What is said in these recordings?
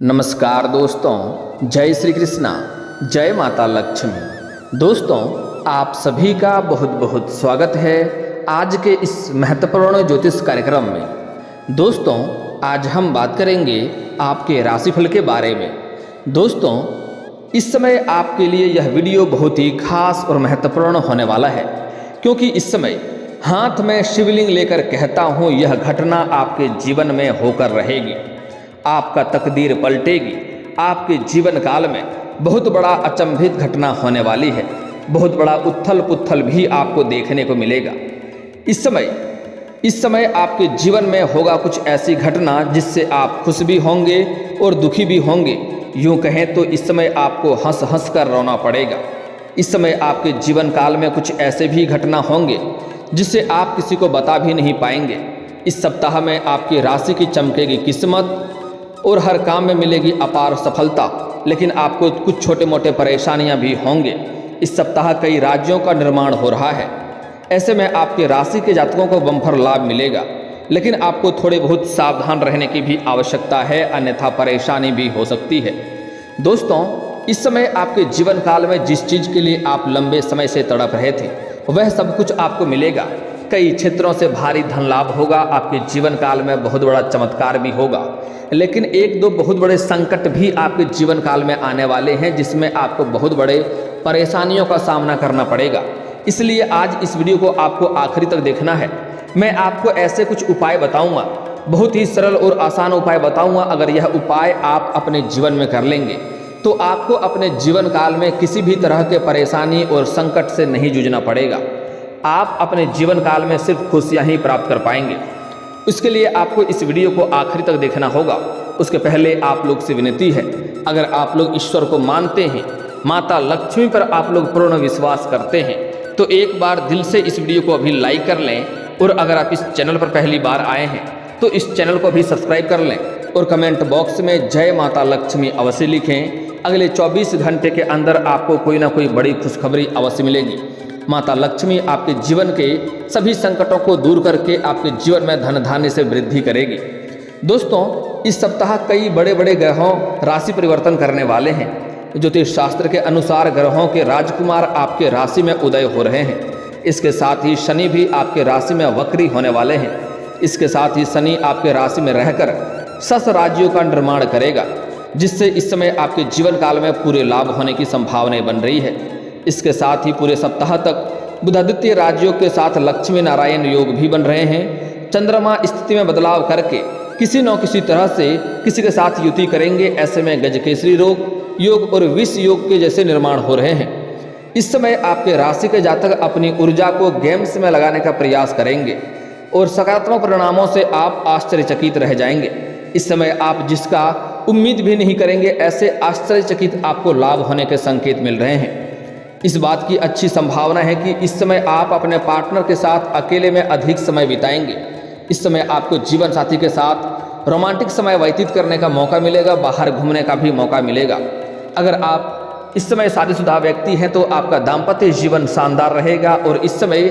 नमस्कार दोस्तों, जय श्री कृष्णा, जय माता लक्ष्मी। दोस्तों, आप सभी का बहुत बहुत स्वागत है आज के इस महत्वपूर्ण ज्योतिष कार्यक्रम में। दोस्तों, आज हम बात करेंगे आपके राशिफल के बारे में। दोस्तों, इस समय आपके लिए यह वीडियो बहुत ही खास और महत्वपूर्ण होने वाला है, क्योंकि इस समय हाथ में शिवलिंग लेकर कहता हूँ, यह घटना आपके जीवन में होकर रहेगी। आपका तकदीर पलटेगी। आपके जीवन काल में बहुत बड़ा अचंभित घटना होने वाली है। बहुत बड़ा उथल पुथल भी आपको देखने को मिलेगा। इस समय आपके जीवन में होगा कुछ ऐसी घटना जिससे आप खुश भी होंगे और दुखी भी होंगे। यूँ कहें तो इस समय आपको हंस हंस कर रोना पड़ेगा। इस समय आपके जीवन काल में कुछ ऐसे भी घटना होंगे जिससे आप किसी को बता भी नहीं पाएंगे। इस सप्ताह में आपकी राशि की चमकेगी किस्मत और हर काम में मिलेगी अपार सफलता, लेकिन आपको कुछ छोटे मोटे परेशानियां भी होंगे। इस सप्ताह कई राज्यों का निर्माण हो रहा है। ऐसे में आपके राशि के जातकों को बम्पर लाभ मिलेगा, लेकिन आपको थोड़े बहुत सावधान रहने की भी आवश्यकता है, अन्यथा परेशानी भी हो सकती है। दोस्तों, इस समय आपके जीवन काल में जिस चीज़ के लिए आप लंबे समय से तड़प रहे थे वह सब कुछ आपको मिलेगा। कई क्षेत्रों से भारी धन लाभ होगा। आपके जीवन काल में बहुत बड़ा चमत्कार भी होगा, लेकिन एक दो बहुत बड़े संकट भी आपके जीवन काल में आने वाले हैं, जिसमें आपको बहुत बड़े परेशानियों का सामना करना पड़ेगा। इसलिए आज इस वीडियो को आपको आखिरी तक देखना है। मैं आपको ऐसे कुछ उपाय बताऊंगा, बहुत ही सरल और आसान उपाय बताऊंगा। अगर यह उपाय आप अपने जीवन में कर लेंगे तो आपको अपने जीवन काल में किसी भी तरह के परेशानी और संकट से नहीं जूझना पड़ेगा। आप अपने जीवन काल में सिर्फ खुशियाँ ही प्राप्त कर पाएंगे। इसके लिए आपको इस वीडियो को आखिरी तक देखना होगा। उसके पहले आप लोग से विनती है, अगर आप लोग ईश्वर को मानते हैं, माता लक्ष्मी पर आप लोग पूर्ण विश्वास करते हैं, तो एक बार दिल से इस वीडियो को अभी लाइक कर लें। और अगर आप इस चैनल पर पहली बार आए हैं तो इस चैनल को भी सब्सक्राइब कर लें और कमेंट बॉक्स में जय माता लक्ष्मी अवश्य लिखें। अगले 24 घंटे के अंदर आपको कोई ना कोई बड़ी खुशखबरी अवश्य मिलेगी। माता लक्ष्मी आपके जीवन के सभी संकटों को दूर करके आपके जीवन में धन धान्य से वृद्धि करेगी। दोस्तों, इस सप्ताह कई बड़े बड़े ग्रहों राशि परिवर्तन करने वाले हैं। ज्योतिष शास्त्र के अनुसार ग्रहों के राजकुमार आपके राशि में उदय हो रहे हैं। इसके साथ ही शनि भी आपके राशि में वक्री होने वाले हैं। इसके साथ ही शनि आपके राशि में रहकर 6 राज्यों का निर्माण करेगा, जिससे इस समय आपके जीवन काल में पूरे लाभ होने की संभावनाएं बन रही है। इसके साथ ही पूरे सप्ताह तक बुधादित्य राज्यों के साथ लक्ष्मी नारायण योग भी बन रहे हैं। चंद्रमा स्थिति में बदलाव करके किसी न किसी तरह से किसी के साथ युति करेंगे। ऐसे में गजकेसरी योग और विष योग के जैसे निर्माण हो रहे हैं। इस समय आपके राशि के जातक अपनी ऊर्जा को गेम्स में लगाने का प्रयास करेंगे और सकारात्मक परिणामों से आप आश्चर्यचकित रह जाएंगे। इस समय आप जिसका उम्मीद भी नहीं करेंगे, ऐसे आश्चर्यचकित आपको लाभ होने के संकेत मिल रहे हैं। इस बात की अच्छी संभावना है कि इस समय आप अपने पार्टनर के साथ अकेले में अधिक समय बिताएंगे। इस समय आपको जीवन साथी के साथ रोमांटिक समय व्यतीत करने का मौका मिलेगा। बाहर घूमने का भी मौका मिलेगा। अगर आप इस समय शादीशुदा व्यक्ति हैं तो आपका दाम्पत्य जीवन शानदार रहेगा और इस समय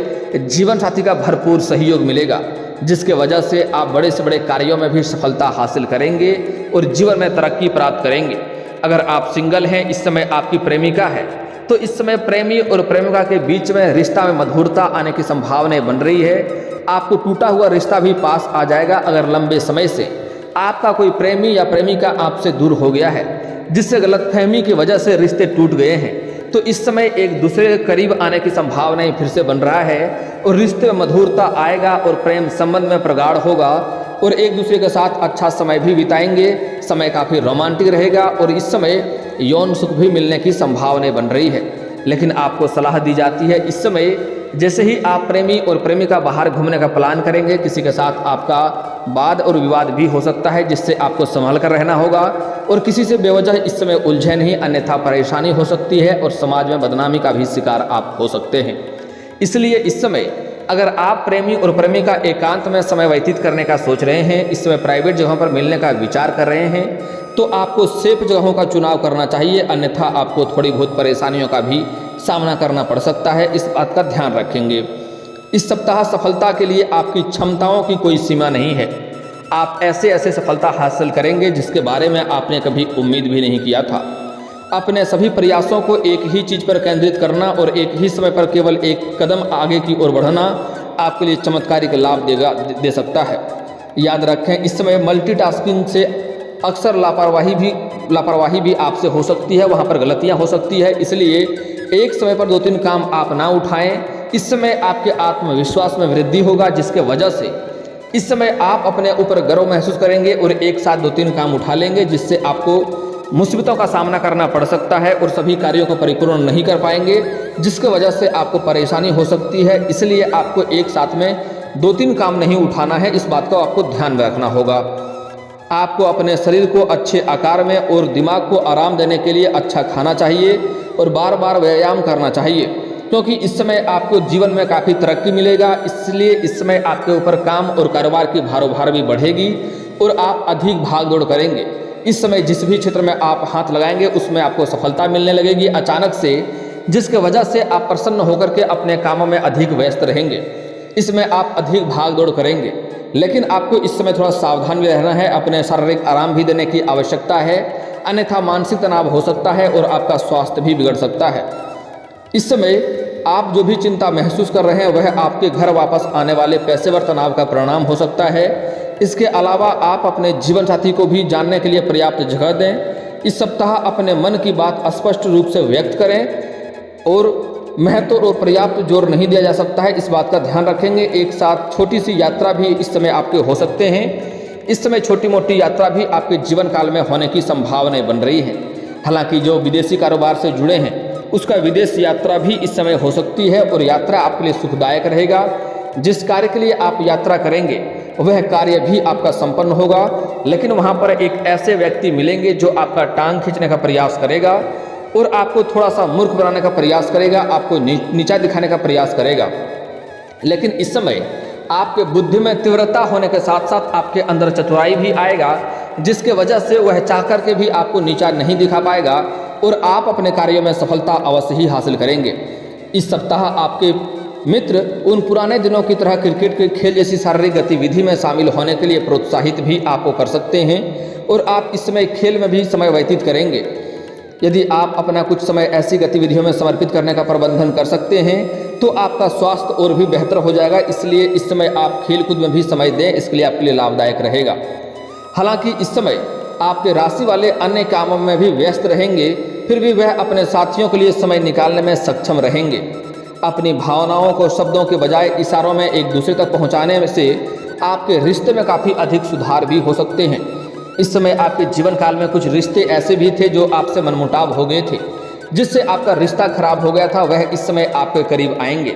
जीवन साथी का भरपूर सहयोग मिलेगा, जिसके वजह से आप बड़े से बड़े कार्यों में भी सफलता हासिल करेंगे और जीवन में तरक्की प्राप्त करेंगे। अगर आप सिंगल हैं, इस समय आपकी प्रेमिका है, तो इस समय प्रेमी और प्रेमिका के बीच में रिश्ता में मधुरता आने की संभावनाएं बन रही है। आपको टूटा हुआ रिश्ता भी पास आ जाएगा। अगर लंबे समय से आपका कोई प्रेमी या प्रेमिका आपसे दूर हो गया है, जिससे गलतफहमी की वजह से रिश्ते टूट गए हैं, तो इस समय एक दूसरे के करीब आने की संभावनाएं फिर से बन रहा है और रिश्ते में मधुरता आएगा और प्रेम संबंध में प्रगाढ़ होगा और एक दूसरे के साथ अच्छा समय भी बिताएंगे। समय काफ़ी रोमांटिक रहेगा और इस समय यौन सुख भी मिलने की संभावनाएं बन रही है। लेकिन आपको सलाह दी जाती है, इस समय जैसे ही आप प्रेमी और प्रेमिका बाहर घूमने का प्लान करेंगे, किसी के साथ आपका वाद और विवाद भी हो सकता है, जिससे आपको संभल कर रहना होगा और किसी से बेवजह इस समय उलझे नहीं, अन्यथा परेशानी हो सकती है और समाज में बदनामी का भी शिकार आप हो सकते हैं। इसलिए इस समय अगर आप प्रेमी और प्रेमिका एकांत में समय व्यतीत करने का सोच रहे हैं, इस समय प्राइवेट जगहों पर मिलने का विचार कर रहे हैं, तो आपको सेफ जगहों का चुनाव करना चाहिए, अन्यथा आपको थोड़ी बहुत परेशानियों का भी सामना करना पड़ सकता है। इस बात का ध्यान रखेंगे। इस सप्ताह सफलता के लिए आपकी क्षमताओं की कोई सीमा नहीं है। आप ऐसे ऐसे सफलता हासिल करेंगे जिसके बारे में आपने कभी उम्मीद भी नहीं किया था। अपने सभी प्रयासों को एक ही चीज़ पर केंद्रित करना और एक ही समय पर केवल एक कदम आगे की ओर बढ़ना आपके लिए चमत्कारिक लाभ दे सकता है। याद रखें, इस समय मल्टीटास्किंग से अक्सर लापरवाही भी आपसे हो सकती है, वहाँ पर गलतियाँ हो सकती है। इसलिए एक समय पर 2-3 काम आप ना उठाएं। इस समय आपके आत्मविश्वास में वृद्धि होगा, जिसके वजह से इस समय आप अपने ऊपर गर्व महसूस करेंगे और एक साथ 2-3 काम उठा लेंगे, जिससे आपको मुसीबतों का सामना करना पड़ सकता है और सभी कार्यों को परिपूर्ण नहीं कर पाएंगे, जिसके वजह से आपको परेशानी हो सकती है। इसलिए आपको एक साथ में 2-3 काम नहीं उठाना है, इस बात को आपको ध्यान में रखना होगा। आपको अपने शरीर को अच्छे आकार में और दिमाग को आराम देने के लिए अच्छा खाना चाहिए और बार बार व्यायाम करना चाहिए, क्योंकि इस समय आपको जीवन में काफ़ी तरक्की मिलेगा। इसलिए इस समय आपके ऊपर काम और कारोबार की भारोभार भी बढ़ेगी और आप अधिक भाग दौड़ करेंगे। इस समय जिस भी क्षेत्र में आप हाथ लगाएंगे उसमें आपको सफलता मिलने लगेगी अचानक से, जिसके वजह से आप प्रसन्न होकर के अपने कामों में अधिक व्यस्त रहेंगे। इसमें आप अधिक भाग दौड़ करेंगे, लेकिन आपको इस समय थोड़ा सावधान भी रहना है। अपने शारीरिक आराम भी देने की आवश्यकता है, अन्यथा मानसिक तनाव हो सकता है और आपका स्वास्थ्य भी बिगड़ सकता है। इस समय आप जो भी चिंता महसूस कर रहे हैं वह आपके घर वापस आने वाले पेशेवर तनाव का परिणाम हो सकता है। इसके अलावा आप अपने जीवन साथी को भी जानने के लिए पर्याप्त जगह दें। इस सप्ताह अपने मन की बात स्पष्ट रूप से व्यक्त करें और महत्व और पर्याप्त जोर नहीं दिया जा सकता है, इस बात का ध्यान रखेंगे। एक साथ छोटी सी यात्रा भी इस समय आपके हो सकते हैं। इस समय छोटी मोटी यात्रा भी आपके जीवन काल में होने की संभावनाएं बन रही हैं। हालांकि जो विदेशी कारोबार से जुड़े हैं उसका विदेश यात्रा भी इस समय हो सकती है और यात्रा आपके लिए सुखदायक रहेगा। जिस कार्य के लिए आप यात्रा करेंगे वह कार्य भी आपका संपन्न होगा, लेकिन वहाँ पर एक ऐसे व्यक्ति मिलेंगे जो आपका टांग खींचने का प्रयास करेगा और आपको थोड़ा सा मूर्ख बनाने का प्रयास करेगा, आपको नीचा दिखाने का प्रयास करेगा। लेकिन इस समय आपके बुद्धि में तीव्रता होने के साथ साथ आपके अंदर चतुराई भी आएगा, जिसके वजह से वह चाह कर के भी आपको नीचा नहीं दिखा पाएगा और आप अपने कार्यों में सफलता अवश्य ही हासिल करेंगे। इस सप्ताह आपके मित्र उन पुराने दिनों की तरह क्रिकेट के खेल जैसी शारीरिक गतिविधि में शामिल होने के लिए प्रोत्साहित भी आपको कर सकते हैं और आप इस समय खेल में भी समय व्यतीत करेंगे। यदि आप अपना कुछ समय ऐसी गतिविधियों में समर्पित करने का प्रबंधन कर सकते हैं तो आपका स्वास्थ्य और भी बेहतर हो जाएगा। इसलिए इस समय आप खेल कूद में भी समय दें, इसके लिए आपके लिए लाभदायक रहेगा। हालांकि इस समय आपके राशि वाले अन्य कामों में भी व्यस्त रहेंगे, फिर भी वह अपने साथियों के लिए समय निकालने में सक्षम रहेंगे। अपनी भावनाओं को शब्दों के बजाय इशारों में एक दूसरे तक पहुंचाने से आपके रिश्ते में काफ़ी अधिक सुधार भी हो सकते हैं। इस समय आपके जीवन काल में कुछ रिश्ते ऐसे भी थे जो आपसे मनमुटाव हो गए थे, जिससे आपका रिश्ता खराब हो गया था, वह इस समय आपके करीब आएंगे।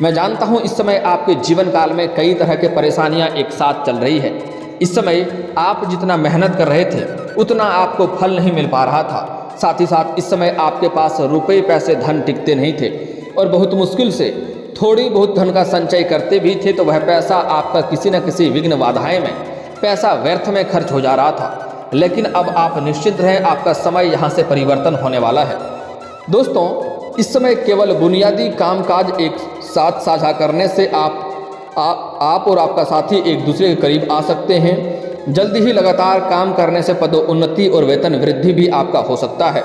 मैं जानता हूँ इस समय आपके जीवन काल में कई तरह के परेशानियाँ एक साथ चल रही है। इस समय आप जितना मेहनत कर रहे थे उतना आपको फल नहीं मिल पा रहा था। साथ ही साथ इस समय आपके पास रुपये पैसे धन टिकते नहीं थे और बहुत मुश्किल से थोड़ी बहुत धन का संचय करते भी थे तो वह पैसा आपका किसी न किसी विघ्न बाधाएं में पैसा व्यर्थ में खर्च हो जा रहा था। लेकिन अब आप निश्चिंत रहें, आपका समय यहाँ से परिवर्तन होने वाला है। दोस्तों, इस समय केवल बुनियादी कामकाज एक साथ साझा करने से आप और आपका साथी एक दूसरे के करीब आ सकते हैं। जल्दी ही लगातार काम करने से पदोन्नति और वेतन वृद्धि भी आपका हो सकता है।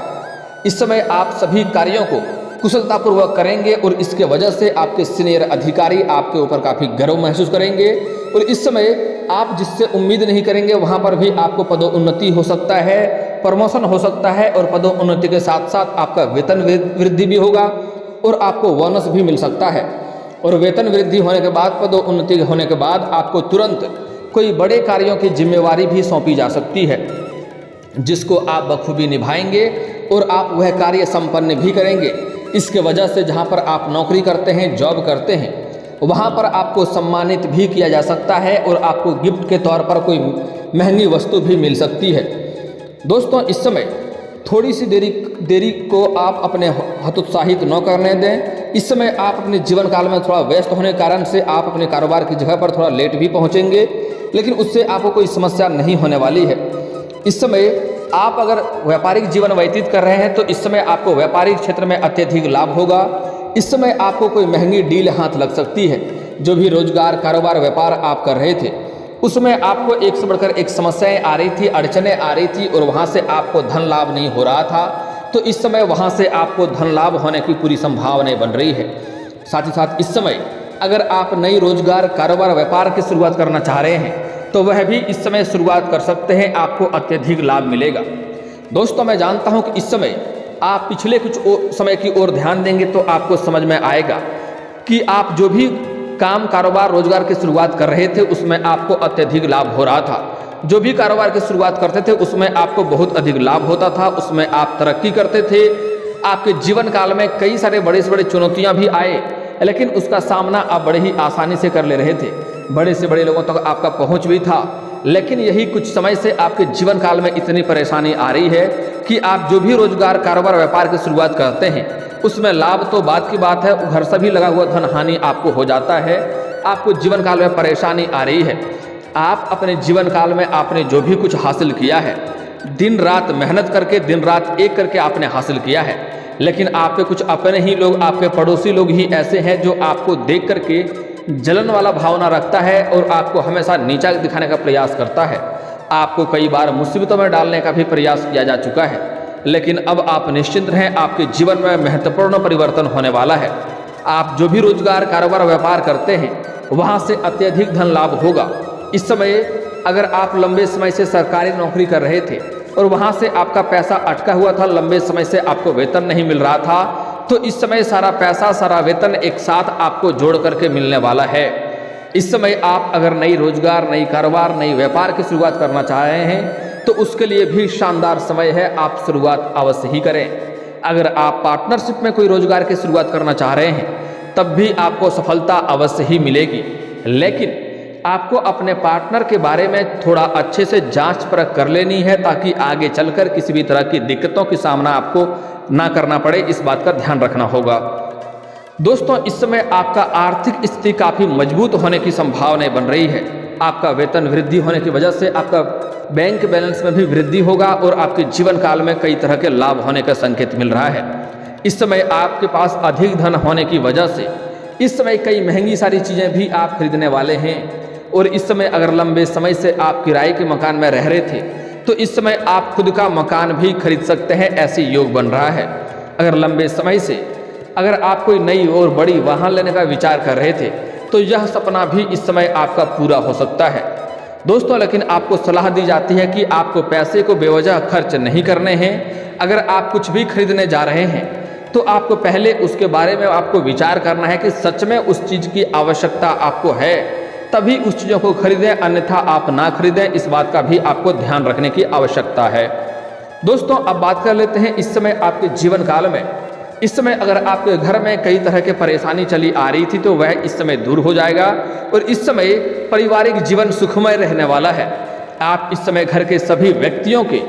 इस समय आप सभी कार्यों को कुशलतापूर्वक करेंगे और इसके वजह से आपके सीनियर अधिकारी आपके ऊपर काफ़ी गर्व महसूस करेंगे और इस समय आप जिससे उम्मीद नहीं करेंगे वहाँ पर भी आपको पदोन्नति हो सकता है, प्रमोशन हो सकता है और पदोन्नति के साथ साथ आपका वेतन वृद्धि भी होगा और आपको बोनस भी मिल सकता है। और वेतन वृद्धि होने के बाद, पदोन्नति होने के बाद आपको तुरंत कोई बड़े कार्यों की जिम्मेवारी भी सौंपी जा सकती है, जिसको आप बखूबी निभाएंगे और आप वह कार्य संपन्न भी करेंगे। इसके वजह से जहाँ पर आप नौकरी करते हैं, जॉब करते हैं, वहाँ पर आपको सम्मानित भी किया जा सकता है और आपको गिफ्ट के तौर पर कोई महंगी वस्तु भी मिल सकती है। दोस्तों, इस समय थोड़ी सी देरी को आप अपने हतोत्साहित न करने दें। इस समय आप अपने जीवन काल में थोड़ा व्यस्त होने के कारण से आप अपने कारोबार की जगह पर थोड़ा लेट भी पहुँचेंगे, लेकिन उससे आपको कोई समस्या नहीं होने वाली है। इस समय आप अगर व्यापारिक जीवन व्यतीत कर रहे हैं तो इस समय आपको व्यापारिक क्षेत्र में अत्यधिक लाभ होगा। इस समय आपको कोई महंगी डील हाथ लग सकती है। जो भी रोजगार, कारोबार, व्यापार आप कर रहे थे उसमें आपको एक से बढ़कर एक समस्याएं आ रही थी, अड़चने आ रही थी और वहाँ से आपको धन लाभ नहीं हो रहा था, तो इस समय वहाँ से आपको धन लाभ होने की पूरी संभावनाएं बन रही है। साथ ही साथ इस समय अगर आप नई रोजगार, कारोबार, व्यापार की शुरुआत करना चाह रहे हैं तो वह भी इस समय शुरुआत कर सकते हैं, आपको अत्यधिक लाभ मिलेगा। दोस्तों, मैं जानता हूं कि इस समय आप पिछले कुछ समय की ओर ध्यान देंगे तो आपको समझ में आएगा कि आप जो भी काम, कारोबार, रोजगार की शुरुआत कर रहे थे उसमें आपको अत्यधिक लाभ हो रहा था। जो भी कारोबार की शुरुआत करते थे उसमें आपको बहुत अधिक लाभ होता था, उसमें आप तरक्की करते थे। आपके जीवन काल में कई सारे बड़े से बड़े चुनौतियां भी आए, लेकिन उसका सामना आप बड़े ही आसानी से कर ले रहे थे। बड़े से बड़े लोगों तक आपका पहुंच भी था, लेकिन यही कुछ समय से आपके जीवन काल में इतनी परेशानी आ रही है कि आप जो भी रोजगार, कारोबार, व्यापार की शुरुआत करते हैं उसमें लाभ तो बात की बात है, घर से भी लगा हुआ धन हानि आपको हो जाता है। आपको जीवन काल में परेशानी आ रही है। आप अपने जीवन काल में आपने जो भी कुछ हासिल किया है, दिन रात मेहनत करके, दिन रात एक करके आपने हासिल किया है, लेकिन आपके कुछ अपने ही लोग, आपके पड़ोसी लोग ही ऐसे हैं जो आपको देख करके जलन वाला भावना रखता है और आपको हमेशा नीचा दिखाने का प्रयास करता है। आपको कई बार मुसीबतों में डालने का भी प्रयास किया जा चुका है, लेकिन अब आप निश्चिंत रहें, आपके जीवन में महत्वपूर्ण परिवर्तन होने वाला है। आप जो भी रोजगार, कारोबार, व्यापार करते हैं वहाँ से अत्यधिक धन लाभ होगा। इस समय अगर आप लंबे समय से सरकारी नौकरी कर रहे थे और वहाँ से आपका पैसा अटका हुआ था, लंबे समय से आपको वेतन नहीं मिल रहा था, तो इस समय सारा पैसा, सारा वेतन एक साथ आपको जोड़ करके मिलने वाला है। इस समय आप अगर नई रोजगार, नई कारोबार, नई व्यापार की शुरुआत करना चाह रहे हैं तो उसके लिए भी शानदार समय है, आप शुरुआत अवश्य ही करें। अगर आप पार्टनरशिप में कोई रोजगार की शुरुआत करना चाह रहे हैं तब भी आपको सफलता अवश्य ही मिलेगी, लेकिन आपको अपने पार्टनर के बारे में थोड़ा अच्छे से जांच परख कर लेनी है ताकि आगे चलकर किसी भी तरह की दिक्कतों का सामना आपको ना करना पड़े। इस बात का ध्यान रखना होगा। दोस्तों, इस समय आपका आर्थिक स्थिति काफ़ी मजबूत होने की संभावनाएं बन रही है। आपका वेतन वृद्धि होने की वजह से आपका बैंक बैलेंस में भी वृद्धि होगा और आपके जीवन काल में कई तरह के लाभ होने का संकेत मिल रहा है। इस समय आपके पास अधिक धन होने की वजह से इस समय कई महंगी सारी चीज़ें भी आप खरीदने वाले हैं और इस समय अगर लंबे समय से आप किराए के मकान में रह रहे थे तो इस समय आप खुद का मकान भी खरीद सकते हैं, ऐसे योग बन रहा है। अगर लंबे समय से अगर आप कोई नई और बड़ी वाहन लेने का विचार कर रहे थे तो यह सपना भी इस समय आपका पूरा हो सकता है। दोस्तों, लेकिन आपको सलाह दी जाती है कि आपको पैसे को बेवजह खर्च नहीं करने हैं। अगर आप कुछ भी खरीदने जा रहे हैं तो आपको पहले उसके बारे में आपको विचार करना है कि सच में उस चीज़ की आवश्यकता आपको है, तभी उस चीज़ों को खरीदें, अन्यथा आप ना खरीदें। इस बात का भी आपको ध्यान रखने की आवश्यकता है। दोस्तों, अब बात कर लेते हैं इस समय आपके जीवन काल में। इस समय अगर आपके घर में कई तरह की परेशानी चली आ रही थी तो वह इस समय दूर हो जाएगा और इस समय पारिवारिक जीवन सुखमय रहने वाला है। आप इस समय घर के सभी व्यक्तियों के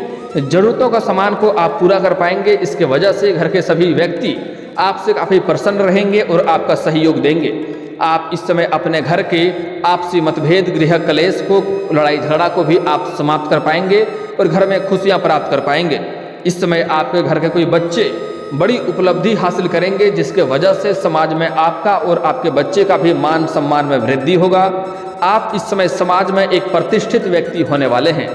जरूरतों का सामान को आप पूरा कर पाएंगे। इसके वजह से घर के सभी व्यक्ति आपसे काफ़ी प्रसन्न रहेंगे और आपका सहयोग देंगे। आप इस समय अपने घर के आपसी मतभेद, गृह कलेश को, लड़ाई झगड़ा को भी आप समाप्त कर पाएंगे और घर में खुशियां प्राप्त कर पाएंगे। इस समय आपके घर के कोई बच्चे बड़ी उपलब्धि हासिल करेंगे जिसके वजह से समाज में आपका और आपके बच्चे का भी मान सम्मान में वृद्धि होगा। आप इस समय समाज में एक प्रतिष्ठित व्यक्ति होने वाले हैं,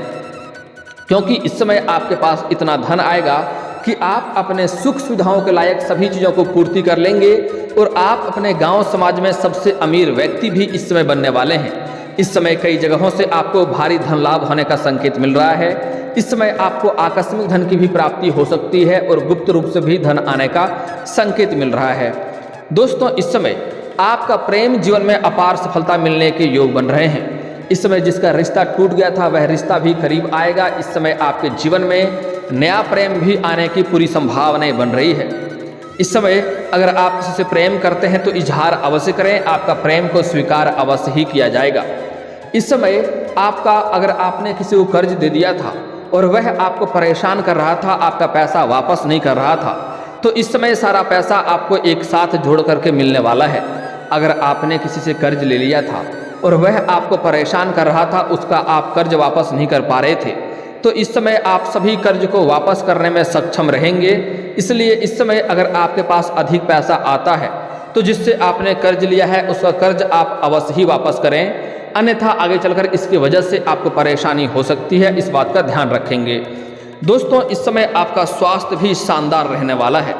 क्योंकि इस समय आपके पास इतना धन आएगा कि आप अपने सुख सुविधाओं के लायक सभी चीज़ों को पूर्ति कर लेंगे और आप अपने गांव समाज में सबसे अमीर व्यक्ति भी इस समय बनने वाले हैं। इस समय कई जगहों से आपको भारी धन लाभ होने का संकेत मिल रहा है। इस समय आपको आकस्मिक धन की भी प्राप्ति हो सकती है और गुप्त रूप से भी धन आने का संकेत मिल रहा है। दोस्तों, इस समय आपका प्रेम जीवन में अपार सफलता मिलने के योग बन रहे हैं। इस समय जिसका रिश्ता टूट गया था वह रिश्ता भी करीब आएगा। इस समय आपके जीवन में नया प्रेम भी आने की पूरी संभावनाएं बन रही है। इस समय अगर आप किसी से प्रेम करते हैं तो इजहार अवश्य करें, आपका प्रेम को स्वीकार अवश्य ही किया जाएगा। इस समय आपका अगर आपने किसी को कर्ज दे दिया था और वह आपको परेशान कर रहा था, आपका पैसा वापस नहीं कर रहा था, तो इस समय सारा पैसा आपको एक साथ जोड़ करके मिलने वाला है। अगर आपने किसी से कर्ज ले लिया था और वह आपको परेशान कर रहा था, उसका आप कर्ज वापस नहीं कर पा रहे थे, तो इस समय आप सभी कर्ज को वापस करने में सक्षम रहेंगे। इसलिए इस समय अगर आपके पास अधिक पैसा आता है तो जिससे आपने कर्ज लिया है उसका कर्ज आप अवश्य ही वापस करें। अन्यथा आगे चलकर इसकी वजह से आपको परेशानी हो सकती है, इस बात का ध्यान रखेंगे। दोस्तों, इस समय आपका स्वास्थ्य भी शानदार रहने वाला है।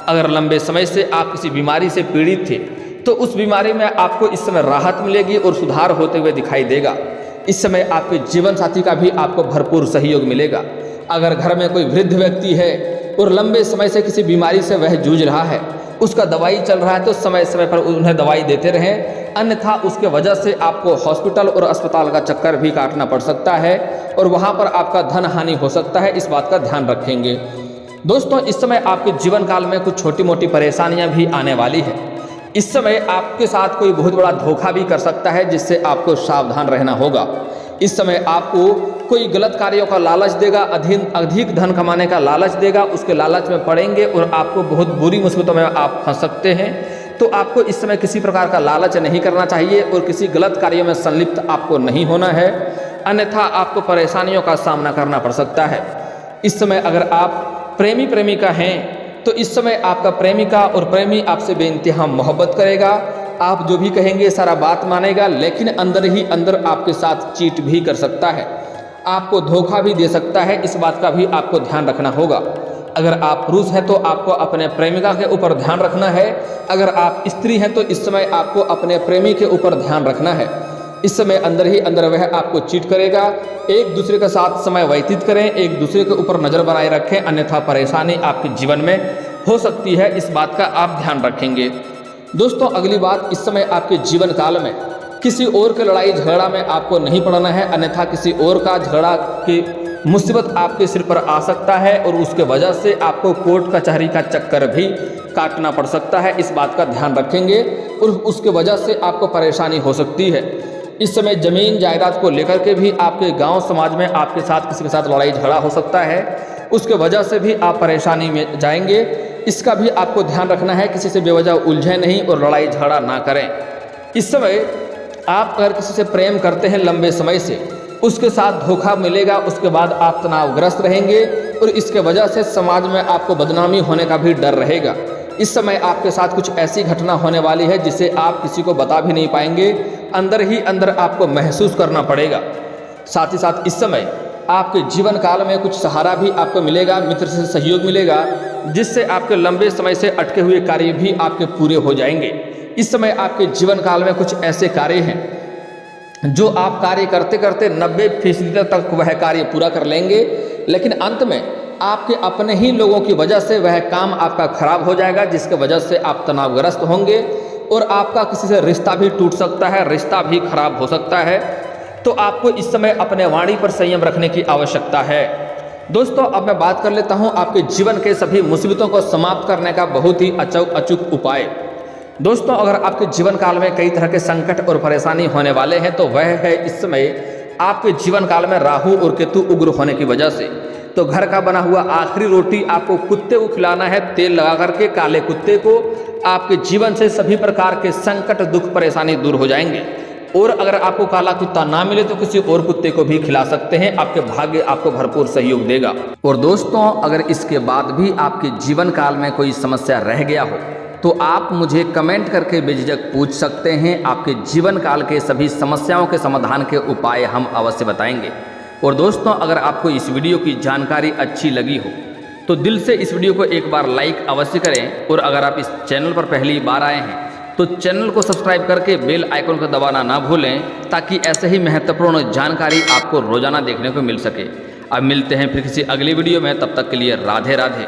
अगर लंबे समय से आप किसी बीमारी से पीड़ित थे तो उस बीमारी में आपको इस समय राहत मिलेगी और सुधार होते हुए दिखाई देगा। इस समय आपके जीवन साथी का भी आपको भरपूर सहयोग मिलेगा। अगर घर में कोई वृद्ध व्यक्ति है और लंबे समय से किसी बीमारी से वह जूझ रहा है, उसका दवाई चल रहा है, तो समय समय पर उन्हें दवाई देते रहें, अन्यथा उसके वजह से आपको हॉस्पिटल और अस्पताल का चक्कर भी काटना पड़ सकता है और वहाँ पर आपका धन हानि हो सकता है, इस बात का ध्यान रखेंगे। दोस्तों, इस समय आपके जीवन काल में कुछ छोटी मोटी परेशानियां भी आने वाली है। इस समय आपके साथ कोई बहुत बड़ा धोखा भी कर सकता है, जिससे आपको सावधान रहना होगा। इस समय आपको कोई गलत कार्यों का लालच देगा, अधिक धन कमाने का लालच देगा, उसके लालच में पड़ेंगे और आपको बहुत बुरी मुसीबतों में आप फंस सकते हैं। तो आपको इस समय किसी प्रकार का लालच नहीं करना चाहिए और किसी गलत कार्यों में संलिप्त आपको नहीं होना है, अन्यथा आपको परेशानियों का सामना करना पड़ सकता है। इस समय अगर आप प्रेमिका हैं तो इस समय आपका प्रेमिका और प्रेमी आपसे बेइंतहा मोहब्बत करेगा। आप जो भी कहेंगे सारा बात मानेगा, लेकिन अंदर ही अंदर आपके साथ चीट भी कर सकता है, आपको धोखा भी दे सकता है, इस बात का भी आपको ध्यान रखना होगा। अगर आप पुरुष हैं तो आपको अपने प्रेमिका के ऊपर ध्यान रखना है, अगर आप स्त्री हैं तो इस समय आपको अपने प्रेमी के ऊपर ध्यान रखना है। इस समय अंदर ही अंदर वह आपको चीट करेगा। एक दूसरे के साथ समय व्यतीत करें, एक दूसरे के ऊपर नज़र बनाए रखें, अन्यथा परेशानी आपके जीवन में हो सकती है, इस बात का आप ध्यान रखेंगे। दोस्तों, अगली बात, इस समय आपके जीवन काल में किसी और के लड़ाई झगड़ा में आपको नहीं पड़ना है, अन्यथा किसी और का झगड़ा की मुसीबत आपके सिर पर आ सकता है और उसके वजह से आपको कोर्ट कचहरी का चक्कर भी काटना पड़ सकता है, इस बात का ध्यान रखेंगे और उसके वजह से आपको परेशानी हो सकती है। इस समय जमीन जायदाद को लेकर के भी आपके गांव समाज में आपके साथ किसी के साथ लड़ाई झगड़ा हो सकता है, उसके वजह से भी आप परेशानी में जाएंगे। इसका भी आपको ध्यान रखना है, किसी से बेवजह उलझे नहीं और लड़ाई झगड़ा ना करें। इस समय आप अगर किसी से प्रेम करते हैं लंबे समय से, उसके साथ धोखा मिलेगा, उसके बाद आप तनावग्रस्त रहेंगे और इसके वजह से समाज में आपको बदनामी होने का भी डर रहेगा। इस समय आपके साथ कुछ ऐसी घटना होने वाली है जिसे आप किसी को बता भी नहीं पाएंगे, अंदर ही अंदर आपको महसूस करना पड़ेगा। साथ ही साथ इस समय आपके जीवन काल में कुछ सहारा भी आपको मिलेगा, मित्र से सहयोग मिलेगा, जिससे आपके लंबे समय से अटके हुए कार्य भी आपके पूरे हो जाएंगे। इस समय आपके जीवन काल में कुछ ऐसे कार्य हैं जो आप कार्य करते करते 90% तक वह कार्य पूरा कर लेंगे, लेकिन अंत में आपके अपने ही लोगों की वजह से वह काम आपका खराब हो जाएगा, जिसके वजह से आप तनावग्रस्त होंगे और आपका किसी से रिश्ता भी टूट सकता है, रिश्ता भी खराब हो सकता है। तो आपको इस समय अपने वाणी पर संयम रखने की आवश्यकता है। दोस्तों, अब मैं बात कर लेता हूं आपके जीवन के सभी मुसीबतों को समाप्त करने का बहुत ही अचूक उपाय। दोस्तों, अगर आपके जीवन काल में कई तरह के संकट और परेशानी होने वाले हैं तो वह है इस समय आपके जीवन काल में राहु और केतु उग्र होने की वजह से। तो घर का बना हुआ आखिरी रोटी आपको कुत्ते को खिलाना है, तेल लगा करके काले कुत्ते को। आपके जीवन से सभी प्रकार के संकट, दुख, परेशानी दूर हो जाएंगे। और अगर आपको काला कुत्ता ना मिले तो किसी और कुत्ते को भी खिला सकते हैं, आपके भाग्य आपको भरपूर सहयोग देगा। और दोस्तों, अगर इसके बाद भी आपके जीवन काल में कोई समस्या रह गया हो तो आप मुझे कमेंट करके बेझिझक पूछ सकते हैं। आपके जीवन काल के सभी समस्याओं के समाधान के उपाय हम अवश्य बताएंगे। और दोस्तों, अगर आपको इस वीडियो की जानकारी अच्छी लगी हो तो दिल से इस वीडियो को एक बार लाइक अवश्य करें। और अगर आप इस चैनल पर पहली बार आए हैं तो चैनल को सब्सक्राइब करके बेल आइकन को दबाना ना भूलें, ताकि ऐसे ही महत्वपूर्ण जानकारी आपको रोजाना देखने को मिल सके। अब मिलते हैं फिर किसी अगली वीडियो में, तब तक के लिए राधे राधे।